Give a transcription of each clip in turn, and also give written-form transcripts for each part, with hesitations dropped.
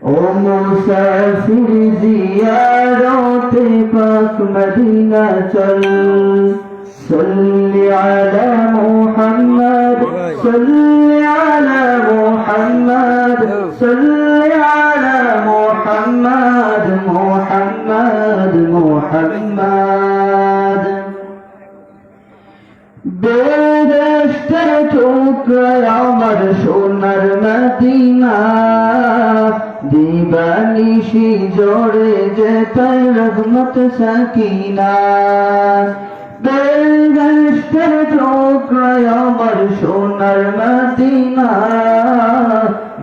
ও মুসাফির জিয়ারতে পাক মদিনা চল সাল্লি আলা মুহাম্মদ সাল্লি আলা মুহাম্মদ সাল্লি আলা মুহাম্মদ মুহাম্মদ মুহাম্মদ বেহেশতের টুকরা আমার সোনার মদিনা দিবানিশি জোরে যেতাই রহমত সাকিনা বেহেশতের টুকরা আমার সোনার মদিনা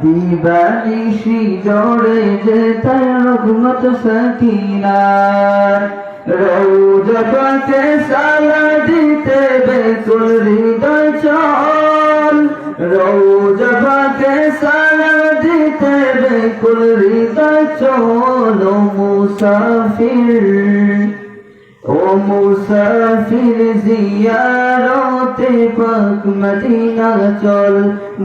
দিবানিশি জোরে যেতাই রহমত সাকিনা রওজা পাকে সালা দিতে বেকুল হৃদয় চল রওজা পাকে সালা দিতে বেকুল হৃদয় চল ও মুসাফির জিয়ারতে পাক মদিনা চল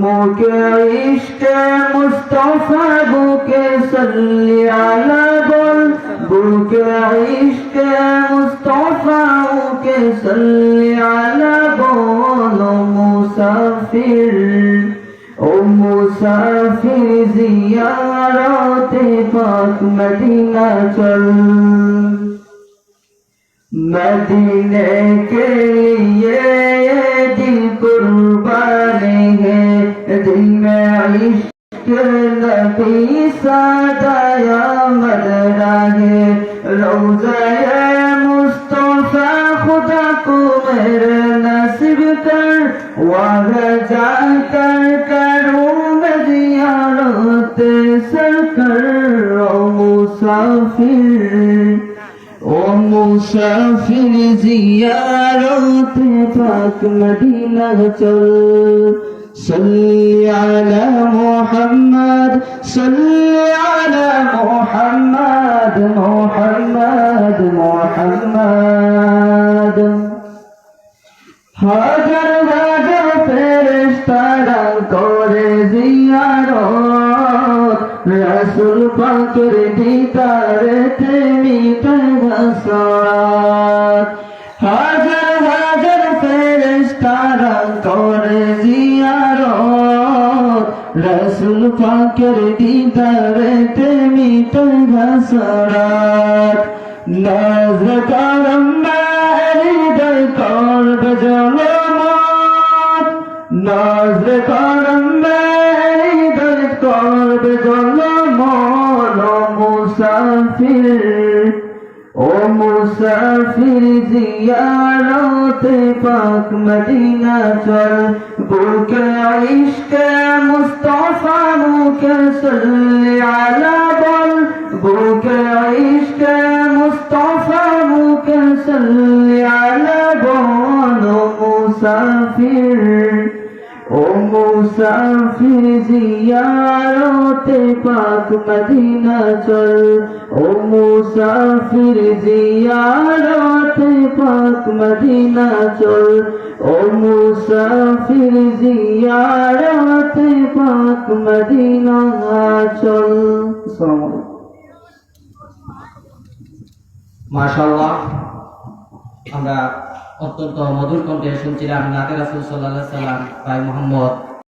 মুকে ইশকে মুস্তাফা বুকে সাল্লি আলা বল বুকে ইশকে মুস্তাফা বুকে সাল্লি আলা বল ও মুসাফির জিয়ারতে পাক মদিনা চল मदीने के लिए ये दिल कुर्बान है दिल में इश्क नबी सदाया मदरा है रोज़ा मुस्तफा खुदा को मेरे नसीब कर वहाँ जाकर करूँ मैं ज़ियारत सरकर ओ मुसाफिर जियारते पाक मदीना चल सल्ली अला मुहम्मद सल्ली अला मुहम्मद मुहम्मद मुहम्मद হাজার হাজার ফেরেশতারা করে জিয়ারত রাসূল পাকের দিদারেতে মিটে হাসরাত হাজার হাজার ফেরেশতারা করে জিয়ারত রাসূল পাকের দিদারেতে মিটে হাসরাত নজর করম হৃদয় করব জলমত নজর করম হৃদয় করব জলমত ও মুসাফির জিয়ারতে পাক মদিনা চল বুকে ইশকে মুস্তাফা মুকে সাল্লি আলা বল বুকে ইশকে মুস্তাফা মুকে সাল্লি আলা বল ও মুসাফির জিয়ারতে পাক মদিনা চল ও মুসাফির জিয়ারতে পাক মদিনা চল ও মুসাফির জিয়ারতে পাক মদিনা চল আসসালামু আলাইকুম মাশাআল্লাহ আমরা অত্যন্ত মধুর কণ্ঠে শুনছিলাম নাতে রাসূল সাল্লাল্লাহু আলাইহি সাল্লাম ভাই মোহাম্মদ